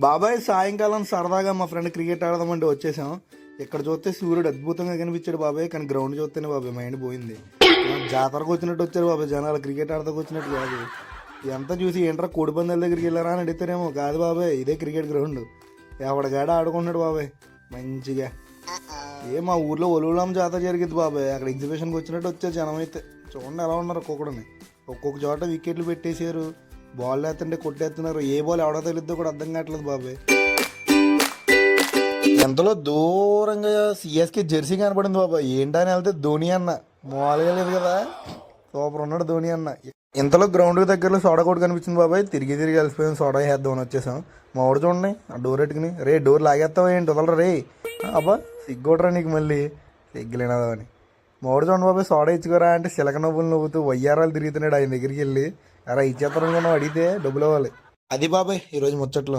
బాబాయ్ సాయంకాలం సరదాగా మా ఫ్రెండ్ క్రికెట్ ఆడదామంటే వచ్చేసాం. ఇక్కడ చూస్తే సూర్యుడు అద్భుతంగా కనిపించాడు బాబాయ్. కానీ గ్రౌండ్ చూస్తేనే బాబాయ్ మైండ్ పోయింది. జాతరకు వచ్చినట్టు వచ్చారు బాబాయ్ జనాలు, క్రికెట్ ఆడతాకు వచ్చినట్టు కాదు. ఎంత చూసి ఏంట్రా కోడి పందాల దగ్గరికి వెళ్ళారా అని అడిగితేనేమో కాదు బాబాయ్, ఇదే క్రికెట్ గ్రౌండ్. ఎవడగాడ ఆడుకుంటున్నాడు బాబాయ్ మంచిగా. మా ఊర్లో ఒలుగులాం జాతర జరిగింది బాబాయ్. అక్కడ ఎగ్జిబిషన్కి వచ్చినట్టు వచ్చారు జనం అయితే. చూడండి ఎలా ఉన్నారు ఒక్కొక్కడిని. ఒక్కొక్క చోట వికెట్లు పెట్టేశారు, బాల్ వేస్తుంటే కొట్టేస్తున్నారు. ఏ బాల్ ఎవడో తెలియద్దో కూడా అర్థం కావట్లేదు బాబాయ్. ఎంతలో దూరంగా సిఎస్కే జెర్సీ కనపడింది బాబాయ్. ఏంటని వెళ్తే ధోని అన్న, మామూలుగా లేదు కదా, సూపర్ ఉన్నాడు ధోని అన్న. ఇంతలో గ్రౌండ్కి దగ్గరలో సోడా కొట్టు కనిపించింది బాబాయ్. తిరిగి కలిసిపోయాం, సోడా వేద్దామని వచ్చేసాం. మా వాడు చూడండి ఆ డోర్ ఎట్టుకుని, రే డోర్ లాగేస్తావా ఏంటి వదలరా రే. అబ్బా సిగ్గోడరా నీకు, మళ్ళీ సిగ్గులేనదా అని. మా వాడు చూడండి బాబాయ్, సోడా ఇచ్చుకోరా అంటే సిలక నవ్వులు నవ్వుతూ వయ్యారాలు తిరుగుతున్నాడు ఆయన దగ్గరికి వెళ్ళి. అలా ఇచ్చేతరంగా అడిగితే డబ్బులు అవ్వాలి. అది బాబాయ్ ఈరోజు ముచ్చట్లో.